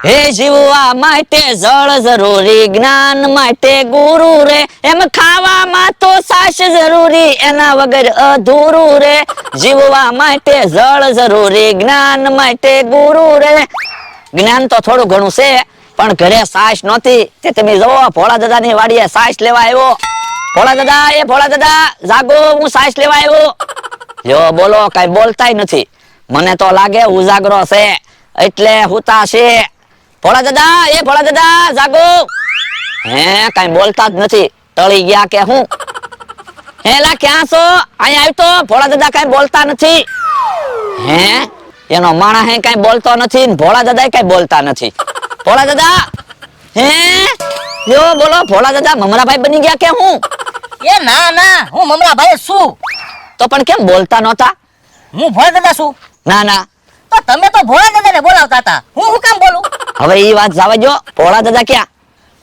હે જીવવા માટે જળ જરૂરી, જ્ઞાન માટે ગુરુ રે, એમ ખાવામાં તો સાસ જરૂરી, એના વગર અધૂરું રે. જીવવા માટે જળ જરૂરી, જ્ઞાન માટે ગુરુ રે. જ્ઞાન તો થોડું ઘણું છે, પણ ઘરે સાસ નહોતી, તે તમે જોવો ભોળા દાદાની વાડીએ સાસ લેવા આવ્યો. ભોળા દાદા, એ ભોળા દાદા જાગો, હું સાસ લેવા આવ્યો. જો બોલો, કઈ બોલતાય નથી. મને તો લાગે ઉજાગરો છે એટલે હુતા છે. ભોળા દાદા, એ ભોળા દાદા જાગો. હે, કઈ બોલતા જ નથી. ટળી ગયા કે હું? હેલા ક્યાં છો? અહીંયા આવ તો. ભોળા દાદા કઈ બોલતા નથી. હે, એનો માણા હે કઈ બોલતો નથી, ભોળા દાદા કઈ બોલતા નથી. ભોળા દાદા, હે જો બોલો, ભોળા દાદા મમરાભાઈ બની ગયા કે હું? એ ના ના, હું મમરાભાઈ છું. તો પણ કેમ બોલતા નહોતા? હું ભોળા દાદા છું. ના ના, તો તમે તો ભોળા દાદાને બોલાવતા હતા, હું કામ બોલું? હવે ઈ વાત જાવા જો. ભોળા દાદા ક્યાં?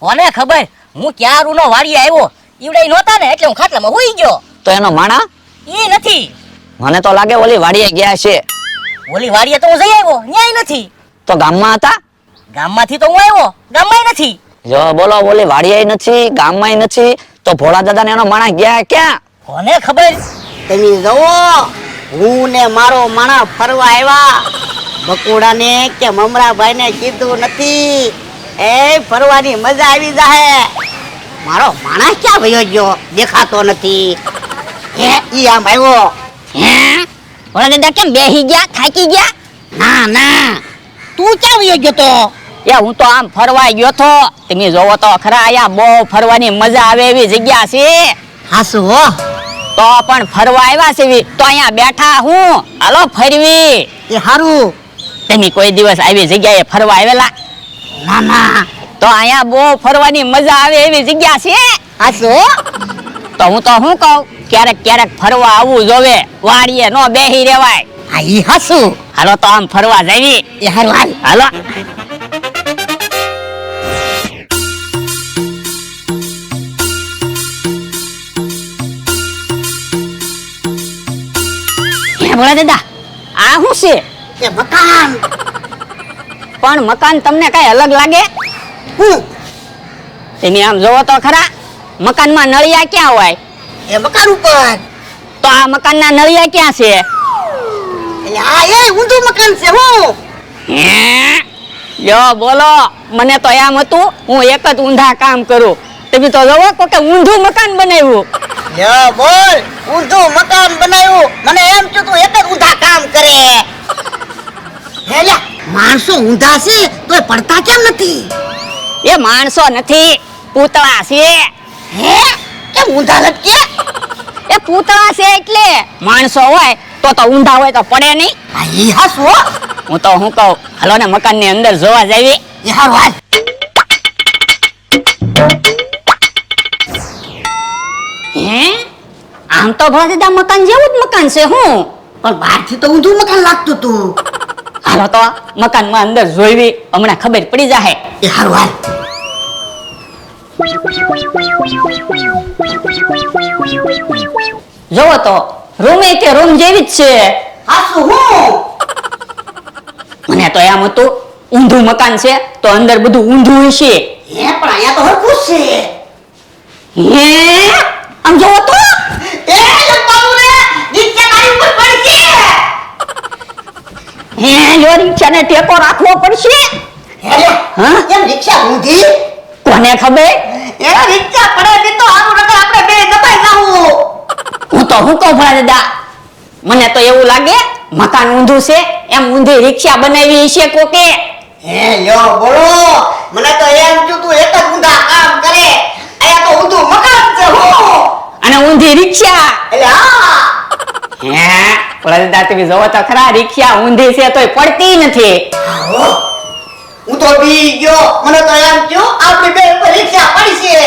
કોને ખબર, હું ક્યારનો વાડીએ આવ્યો, ઈવડે નહોતા ને એટલે હું ખાટલામાં હુઈ ગયો. તો એનો માણા? ઈ નથી. મને તો લાગે ઓલી વાડીએ ગયા છે. ઓલી વાડીએ તો હું જઈ આવ્યો, ન્યાય નથી. તો ગામમાં હતા? ગામમાંથી તો હું આવ્યો, ગામમાંય નથી. જો બોલો, ઓલી વાડીએ નથી, ગામમાંય નથી, તો ભોળા દાદા ને એનો માણા ગયા ક્યાં? કોને ખબર. તમે જુઓ, હું ને મારો માણા ફરવા આવ્યા. બકુડાને કે મમરાભાઈને કીધું નથી. એ ફરવાની મજા આવી જાહે. મારો માણસ ક્યાં વયો ગયો? દેખાતો નથી. હે, ઈ આમ આવ્યો. હે, ભોળા દાદા કેમ બેહી ગયા, થાકી ગયા? ના ના, તું ક્યાં વયો ગયો તો? એ હું તો આમ ફરવા ગયો તો. તમે જોવો તો ખરા, અહીંયા બહુ ફરવાની મજા આવે એવી જગ્યા છે. હાસુ હો. તો પણ ફરવા આવ્યા છે તો અહીંયા બેઠા હું, હાલો ફરવી. એ હારું. તમે કોઈ દિવસ આવી જગ્યાએ ફરવા આવેલા? ના ના, તો અહીંયા બહુ ફરવાની મજા આવે એવી જગ્યા છે. હાસુ હો. તો હું તો શું કહું, ક્યારેક ક્યારેક ફરવા આવવું જોવે, વાડીએ નો બેહી રેવાય. હા, ઈ હાસુ. હાલો તો આમ ફરવા જઈએ. એ હારું, હાલ. હાલો. ભોળા દાદા, આ શું છે? એ મકાન. પણ મકાન તમને કઈ અલગ લાગે? હું? તમે આમ જોવો તો ખરા, મકાનમાં નળિયા ક્યાં હોય? એ મકાન ઉપર. તો આ મકાનના નળિયા ક્યાં છે? એટલે આ એ ઊંધું મકાન છે. હું? હે, જો બોલો, મને તો એમ હતું હું એક જ ઊંધા કામ કરું. તમે તો જોવો કે ઊંધું મકાન બનાવ્યું. યો બોલ, ઊંધું મકાન બનાવ્યું. મને એમ કે તું એક જ ઊંધા કામ કરે. હેલા, માણસો ઊંધા છે તોય પડતા કેમ નથી? એ માણસો નથી, પૂતળા છે. હે, કેમ ઊંધા લટકે? એ પૂતળા છે એટલે માણસો હોય તો ઊંધા હોય તો પડે નહીં. આ ઈ હાસુ હો. હું તો શું કહું, હાલો ને મકાનની અંદર જોવા જાવી. એ હારું, હાલ. હે, આમ તો ભોળા દાદા મકાન જેવું જ મકાન છે. હું પણ બહારથી તો ઊંધું મકાન લાગતું તું. હાલો તો મકાનમાં અંદર જોઈવી, હમણાં ખબર પડી જાહે. એ હારું, હાલ. જોવો તો રૂમ એ કે રૂમ જેવી જ છે. હાસુ હું? મને તો એમ હતું ઊંધું મકાન છે તો અંદર બધું ઊંધું હશે. હે, પણ અહીંયા તો હરખું જ છે. હે, આમ જોવો તો એ લંબાવું રે, નીચે મારી ઉપર પડશે. હે, જો રિક્ષાને ટેકો રાખવો પડશે. હેલે, હા? એમ રિક્ષા ઊંધી? કોને ખબર? એ રિક્ષા પડે નહીં તો હારું, નકર આપણે બે દબાઈ જાવું. હું તો હું કહું ભોળા દાદા, મને તો એવું લાગે મકાન ઊંધું છે એમ ઊંધી રિક્ષા બનાવી છે કોકે. હે લ્યો બોલો, મને તો એમ થયું તું એક જ ઊંધા કામ કરે. અહીંયા તો ઊંધું મકાન છે. હું? અને ઊંધી રિક્ષા. એટલે હા. હે, ભોળા દાદા તમે જોવો તો ખરા, રિક્ષા ઊંધી છે તોય પડતી નથી. આવો, હું તો બી ગયો. મને તો એમ થયું આપણી બે ઉપર રિક્ષા પડશે.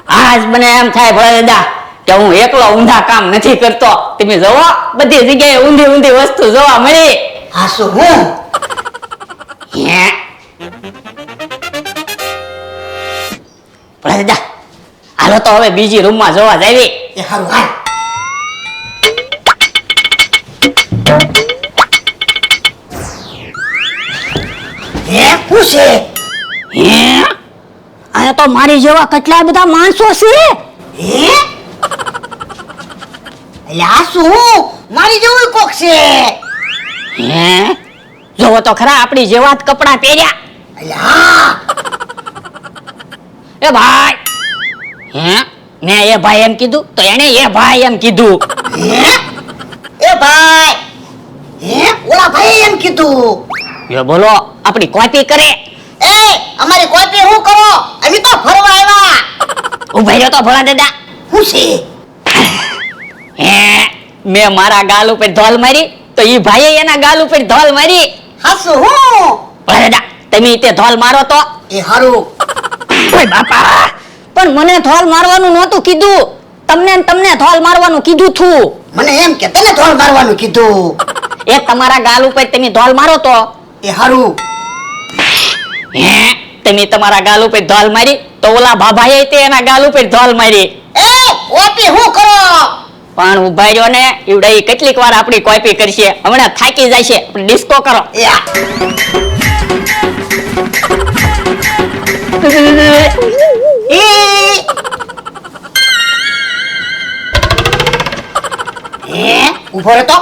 આજ મને એમ થાય ભોળા દાદા કે હું એકલો ઊંધા કામ નથી કરતો. તમે જોવો બધી જગ્યાએ ઊંધી ઊંધી વસ્તુ જોવા મળી. હા શું? હું? હે, ભોળા દાદા હાલો તો હવે બીજી રૂમમાં જોવા જાવી. એ હારું, હાલ. હે પૂછે હે અહીંયા તો મારી જેવા કેટલા બધા માણસો છે હે એટલે આ શું મારી જેવું કોક છે હે જોવો તો ખરા આપણી જેવા જ કપડાં પહેર્યા એટલે હા એ ભાઈ હે મેં એ ભાઈ એમ કીધું તો એને એ ભાઈ એમ કીધું હે એ ભાઈ હે ઓલા ભાઈ એમ કીધું એ બોલો આપણી કોપી કરે એ અમારી કોપી હું કરો અમે તો ફરવા આવ્યા ઉભા રહ્યો તો ભોળા દાદા હું છે હે મેં મારા ગાલ ઉપર ધોલ મારી તો ઈ ભાઈએ એના ગાલ ઉપર ધોલ મારી હાસુ હું ભોળા દાદા તમે તે ધોલ મારો તો એ હારું ઓય બાપા પણ મને ધોલ મારવાનું નહોતું કીધું તમને ને તમને ધોલ મારવાનું કીધું થું મને એમ કે તને ધોળ મારવાનું કીધું એ તમારા ગાલ ઉપર તમે ધોલ મારો તો એ હારું હે તમે તમારા ગાલ ઉપર ધોલ મારી તો ઓલા ભાભાએ તે એના ગાલ ઉપર ધોલ મારી એ કોપી હું કરો પણ ઉભા રહ્યો ને ઈવડે ઈ કેટલીક વાર આપણી કોપી કરશે હમણાં થાકી જાય છે ડિસ્કો કરો યા એ ઉભો રહે તો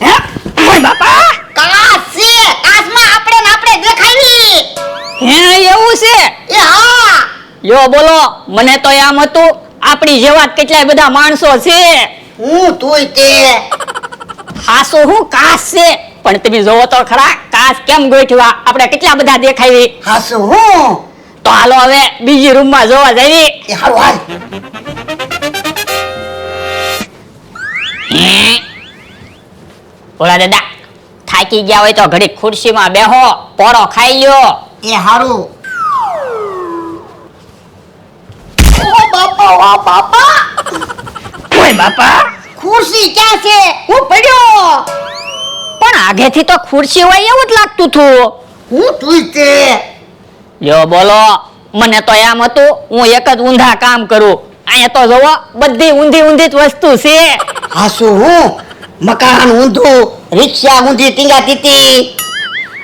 હે ઓય બાપા કાસ છે કાસમાં આપણે ને આપણે દેખાવી હે એવું છે એ હા યો બોલો મને તો એમ હતું આપણી જેવા જ કેટલાય બધા માણસો છે હું તુંય તે હાસો હું કાસ છે પણ તમે જોવો તો ખરા કાસ કેમ ગોઠવા આપણે કેટલા બધા દેખાવી હાસુ હું તો હાલો હવે બીજી રૂમમાં જોવા જઈએ એ હારું હાલ ઓલા દાદા થાકી ગયા હોય તો ઘડી ખુરશીમાં બેહો પોરો ખાઈ લ્યો એ હારું ઓ બાપા ઓ બાપા ઓય બાપા ખુરશી ક્યાં છે હું પડ્યો પણ આગેથી તો ખુરશી હોય એવું જ લાગતું હતું હું તુંય તે લ્યો બોલો મને તો એમ હતું હું એક જ ઊંધા કામ કરું અહીંયા તો જોવો બધી ઊંધી ઊંધી જ વસ્તુ છે હાસુ હું મકાન ઊંધું રિક્ષા ઊંધી ટીંગા તીતી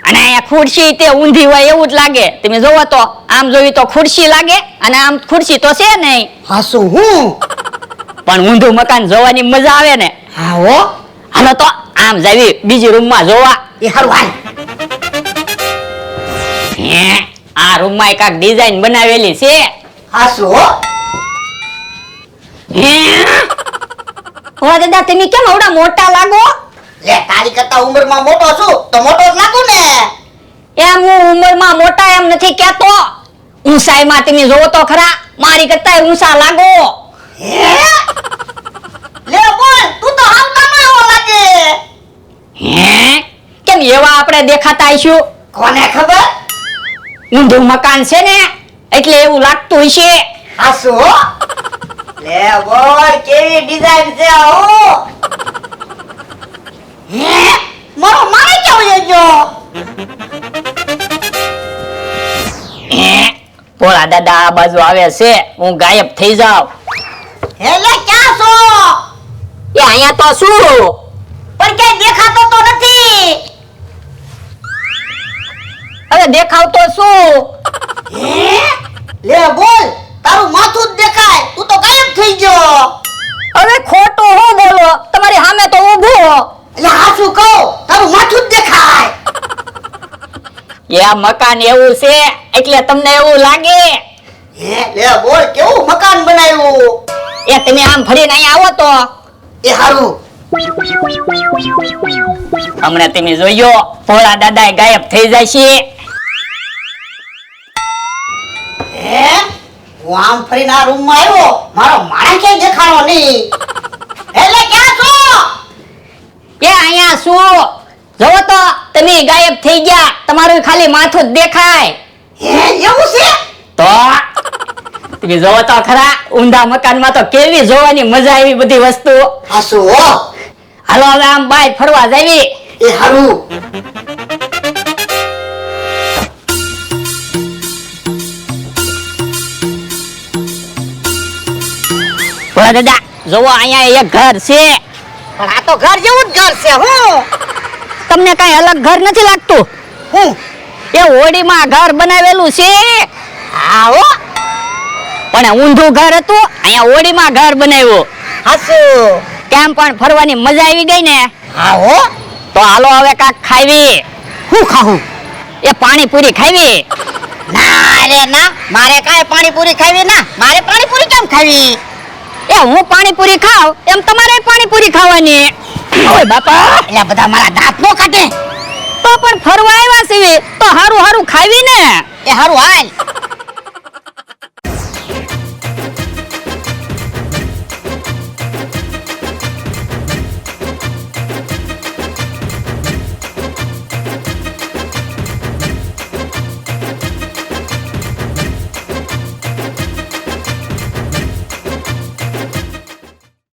અને અહીંયા ખુરશી તે ઊંધી હોય એવું જ લાગે તમે જોવો તો આમ જોયું તો ખુરશી લાગે અને આમ ખુરશી તો છે નહીં હાસુ હું પણ ઊંધું મકાન જોવાની મજા આવે ને હા હો હાલો તો આમ જાવી બીજી રૂમમાં જોવા એ હારું હાલ હે આ રૂમમાં એક ડિઝાઇન બનાવેલી છે હાસુ હો હે ઓ દાદા તમે કેમ આવડા મોટા લાગો લે તારી કરતા ઉંમરમાં મોટો છું તો મોટો જ લાગુ ને એમ હું ઉંમરમાં મોટા એમ નથી કહેતો ઊંચાઈમાં તમે જોવો તો ખરા મારી કરતા ઊંચા લાગો હે લે બોલ તું તો હાવ નાનો એવો લાગે હે કેમ એવા આપણે દેખાતા આઈશું કોને ખબર ઊંધું મકાન છે ને એટલે એવું લાગતું હશે હાસુ હો લે બોલ કેવી ડિઝાઇન છે હો હે મારો મારે કેવો જો હે ભોળા દાદા આ બાજુ આવે છે હું ગાયબ થઈ જાઉં હે લે ક્યાં છો એ અહીંયા તો શું પણ કે દેખાતો તો નથી હવે દેખાવ તો શું હે લે બોલ તારું માથું જ દેખાય તું તો ગાયબ થઈ ગયો હવે ખોટું હું બોલો તમારી સામે તો ઊભો એટલે હાસુ કહું તારું માથું જ દેખાય એ મકાન એવું છે એટલે તમને એવું લાગે હે લે બોલ કેવું મકાન બનાવ્યું એ તમે આમ ફરીને અહીંયા આવો તો એ હારું હમણાં તમે જોયો ભોળા દાદા ગાયબ થઈ જાય છે હે હું આમ ફરીને આ રૂમમાં આવ્યો મારો માણસ ક્યાંય દેખાણો નહીં એટલે ક્યાં છો એ અહીંયા શું જોવો તો તમે ગાયબ થઈ ગયા તમારું ખાલી માથું જ દેખાય હે એવું છે તો તમે જોવો તો ખરા ઊંધા મકાનમાં તો કેવી જોવાની મજા આવી બધી વસ્તુ હાસુ હો હાલો હવે આમ બહાર ફરવા જાવી એ હારું ભોળા દાદા જોવો અહીંયા એક ઘર છે પણ આ તો ઘર જેવું જ ઘર છે હું તમને કઈ અલગ ઘર નથી લાગતું? હું એ હોડીમાં ઘર બનાવેલું છે, આવો પણ ઊંધું ઘર હતું. અહીંયા હોડીમાં ઘર બનાવ્યું. હસુ કેમ પણ ફરવાની મજા આવી ગઈ ને? આવો તો હાલો હવે કાક ખાવી. હું ખાવું? એ પાણીપુરી ખાવી. ના રે ના, મારે કાંઈ પાણીપુરી ખાવી ના. મારે પાણીપુરી કેમ ખાવી? એ હું પાણીપુરી ખાવ એમ તમારે પાણીપુરી ખાવાની. ઓય બાપા, એટલે બધા મારા દાંત નો કાઢે. તો પણ ફરવા આવ્યા છીએ તો હારું હારું ખાવી ને. એ હારું હાલ.